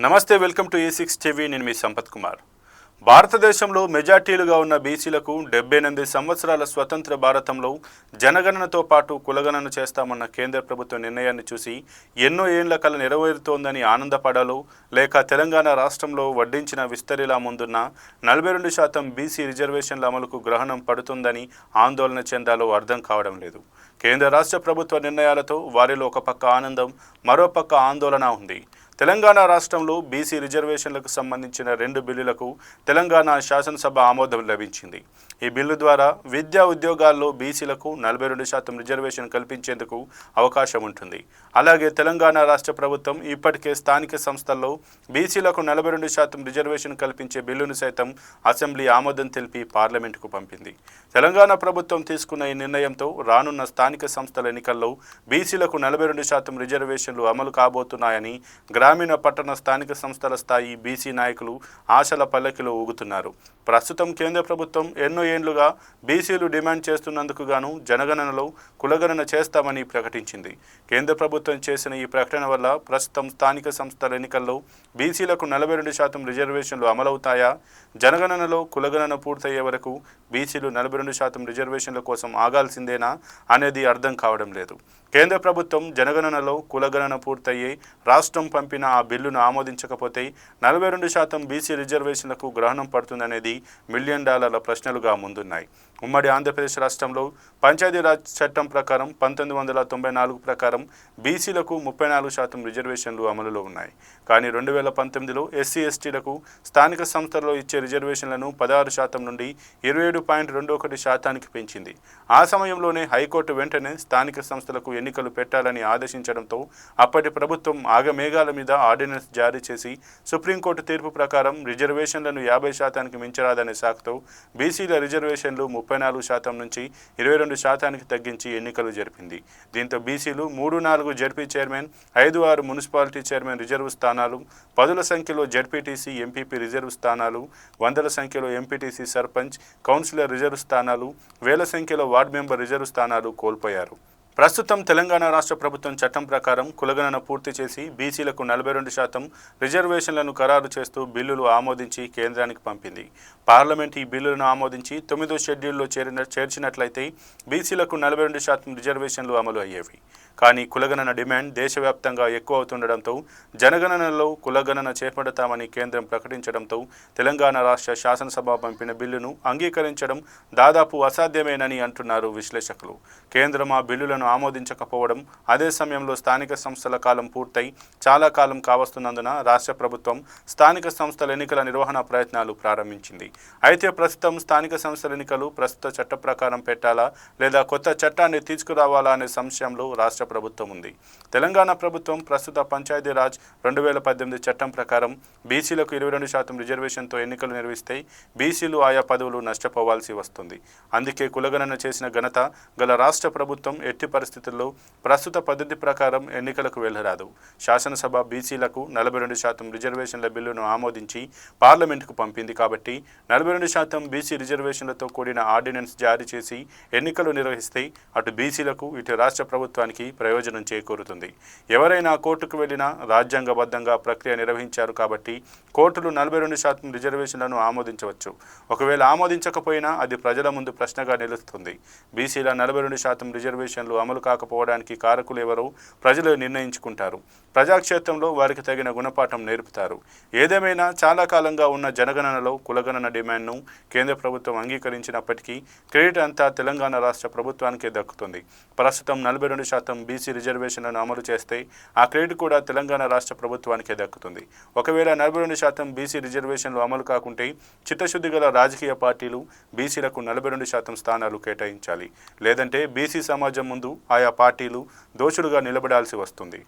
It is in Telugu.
నమస్తే, వెల్కమ్ టు E6 టీవీ. నేను మీ సంపత్ కుమార్. భారతదేశంలో మెజార్టీలుగా ఉన్న బీసీలకు 78 సంవత్సరాల స్వతంత్ర భారతంలో జనగణనతో పాటు కులగణన చేస్తామన్న కేంద్ర ప్రభుత్వ నిర్ణయాన్ని చూసి ఎన్నో ఏళ్ల కల నెరవేరుతోందని ఆనందపడాలో, లేక తెలంగాణ రాష్ట్రంలో వడ్డించిన విస్తరిలా ముందున్న 42% బీసీ రిజర్వేషన్ల అమలుకు గ్రహణం పడుతుందని ఆందోళన చెందాలో అర్థం కావడం లేదు. కేంద్ర రాష్ట్ర ప్రభుత్వ నిర్ణయాలతో వారిలో ఒక పక్క ఆనందం, మరో పక్క ఆందోళన ఉంది. తెలంగాణ రాష్ట్రంలో బీసీ రిజర్వేషన్లకు సంబంధించిన 2 బిల్లులకు తెలంగాణ శాసనసభ ఆమోదం లభించింది. ఈ బిల్లు ద్వారా విద్యా ఉద్యోగాల్లో బీసీలకు 42% రిజర్వేషన్ కల్పించేందుకు అవకాశం ఉంటుంది. అలాగే తెలంగాణ రాష్ట్ర ప్రభుత్వం ఇప్పటికే స్థానిక సంస్థల్లో బీసీలకు 42% రిజర్వేషన్ కల్పించే బిల్లును సైతం అసెంబ్లీ ఆమోదం తెలిపి పార్లమెంటుకు పంపింది. తెలంగాణ ప్రభుత్వం తీసుకున్న ఈ నిర్ణయంతో రానున్న స్థానిక సంస్థల ఎన్నికల్లో బీసీలకు 42% రిజర్వేషన్లు అమలు కాబోతున్నాయని గ్రామీణ పట్టణ స్థానిక సంస్థల స్థాయి బీసీ నాయకులు ఆశల పల్లకిలో ఊగుతున్నారు. ప్రస్తుతం కేంద్ర ప్రభుత్వం ఎన్నో ఏండ్లుగా బీసీలు డిమాండ్ చేస్తున్నందుకు గాను జనగణనలో కులగణన చేస్తామని ప్రకటించింది. కేంద్ర ప్రభుత్వం చేసిన ఈ ప్రకటన వల్ల ప్రస్తుతం స్థానిక సంస్థల ఎన్నికల్లో బీసీలకు 42% రిజర్వేషన్లు అమలవుతాయా? జనగణనలో కులగణన పూర్తయ్యే వరకు బీసీలు 42% రిజర్వేషన్ల కోసం ఆగాల్సిందేనా అనేది అర్థం కావడం లేదు. కేంద్ర ప్రభుత్వం జనగణనలో కులగణన పూర్తయ్యే రాష్ట్రం పంపిన ఆ బిల్లును ఆమోదించకపోతే 42% బీసీ రిజర్వేషన్లకు గ్రహణం పడుతుందనేది $1 మిలియన్ ప్రశ్నలుగా ముందున్నాయి. ఉమ్మడి ఆంధ్రప్రదేశ్ రాష్ట్రంలో పంచాయతీరాజ్ చట్టం ప్రకారం 1994 ప్రకారం బీసీలకు 34% రిజర్వేషన్లు అమలులో ఉన్నాయి. కానీ 2019లో ఎస్సీ ఎస్టీలకు స్థానిక సంస్థల్లో ఇచ్చే రిజర్వేషన్లను 16% నుండి 27.21% పెంచింది. ఆ సమయంలోనే హైకోర్టు వెంటనే స్థానిక సంస్థలకు ఎన్నికలు పెట్టాలని ఆదేశించడంతో అప్పటి ప్రభుత్వం ఆగమేఘాల మీద ఆర్డినెన్స్ జారీ చేసి సుప్రీంకోర్టు తీర్పు ప్రకారం రిజర్వేషన్లను 50% మించరాదనే సాకుతో బీసీల రిజర్వేషన్లు 34% నుంచి 22% తగ్గించి ఎన్నికలు జరిపింది. దీంతో బీసీలు 3-4 ZP chairman, 5-6 municipality chairman reserve స్థానాలు, పదుల సంఖ్యలో జడ్పీటీసీ, ఎంపీపీ రిజర్వ్ స్థానాలు, వందల సంఖ్యలో ఎంపీటీసీ, సర్పంచ్, కౌన్సిలర్ రిజర్వ్ స్థానాలు, వేల సంఖ్యలో వార్డు మెంబర్ రిజర్వ్ స్థానాలు కోల్పోయారు. ప్రస్తుతం తెలంగాణ రాష్ట్ర ప్రభుత్వం చట్టం ప్రకారం కులగణన పూర్తి చేసి బీసీలకు 42% రిజర్వేషన్లను ఖరారు చేస్తూ బిల్లులు ఆమోదించి కేంద్రానికి పంపింది. పార్లమెంట్ ఈ బిల్లులను ఆమోదించి 9వ షెడ్యూల్లో చేర్చినట్లయితే బీసీలకు 42% రిజర్వేషన్లు అమలు అయ్యేవి. కానీ కులగణన డిమాండ్ దేశవ్యాప్తంగా ఎక్కువ అవుతుండడంతో జనగణనలో కులగణన చేపడతామని కేంద్రం ప్రకటించడంతో తెలంగాణ రాష్ట్ర శాసనసభ పంపిన బిల్లును అంగీకరించడం దాదాపు అసాధ్యమేనని అంటున్నారు విశ్లేషకులు. కేంద్రం ఆ బిల్లులను ఆమోదించకపోవడం, అదే సమయంలో స్థానిక సంస్థల కాలం పూర్తయి చాలా కాలం కావస్తున్నందున రాష్ట్ర ప్రభుత్వం స్థానిక సంస్థల ఎన్నికల నిర్వహణ ప్రయత్నాలు ప్రారంభించింది. అయితే ప్రస్తుతం స్థానిక సంస్థల ఎన్నికలు ప్రస్తుత చట్ట ప్రకారం పెట్టాలా లేదా కొత్త చట్టాన్ని తీసుకురావాలా అనే సంశయంలో రాష్ట్ర ప్రభుత్వం ఉంది. తెలంగాణ ప్రభుత్వం ప్రస్తుత పంచాయతీరాజ్ 2018 చట్టం ప్రకారం బీసీలకు 22% రిజర్వేషన్తో ఎన్నికలు నిర్వహిస్తే బీసీలు ఆయా పదవులు నష్టపోవాల్సి వస్తుంది. అందుకే కులగణన చేసిన ఘనత గల రాష్ట్ర ప్రభుత్వం ఎట్టి పరిస్థితుల్లో ప్రస్తుత పద్ధతి ప్రకారం ఎన్నికలకు వెళ్లరాదు. శాసనసభ బీసీలకు 42% రిజర్వేషన్ల బిల్లును ఆమోదించి పార్లమెంటుకు పంపింది కాబట్టి 42% బీసీ రిజర్వేషన్లతో కూడిన ఆర్డినెన్స్ జారీ చేసి ఎన్నికలు నిర్వహిస్తే అటు బీసీలకు ఇటు రాష్ట్ర ప్రభుత్వానికి ప్రయోజనం చేకూరుతుంది. ఎవరైనా కోర్టుకు వెళ్లినా రాజ్యాంగబద్ధంగా ప్రక్రియ నిర్వహించారు కాబట్టి కోర్టులు 42% రిజర్వేషన్లను ఆమోదించవచ్చు. ఒకవేళ ఆమోదించకపోయినా అది ప్రజల ముందు ప్రశ్నగా నిలుస్తుంది. బీసీల 42% రిజర్వేషన్లు అమలు కాకపోవడానికి కారకులు ఎవరో ప్రజలు నిర్ణయించుకుంటారు. ప్రజాక్షేత్రంలో వారికి తగిన గుణపాఠం నేర్పుతారు. ఏదేమైనా చాలా కాలంగా ఉన్న జనగణనలో కులగణన డిమాండ్ను కేంద్ర ప్రభుత్వం అంగీకరించినప్పటికీ క్రెడిట్ అంతా తెలంగాణ రాష్ట్ర ప్రభుత్వానికే దక్కుతుంది. ప్రస్తుతం 42% బీసీ రిజర్వేషన్లను అమలు చేస్తే ఆ క్రెడిట్ కూడా తెలంగాణ రాష్ట్ర ప్రభుత్వానికే దక్కుతుంది. ఒకవేళ 42% బీసీ రిజర్వేషన్లు అమలు కాకుంటే చిత్తశుద్ధి గల రాజకీయ పార్టీలు బీసీలకు 42% స్థానాలు కేటాయించాలి. లేదంటే బీసీ సమాజం ముందు ఆయా పార్టీలు దోషులుగా నిలబడాల్సి వస్తుంది.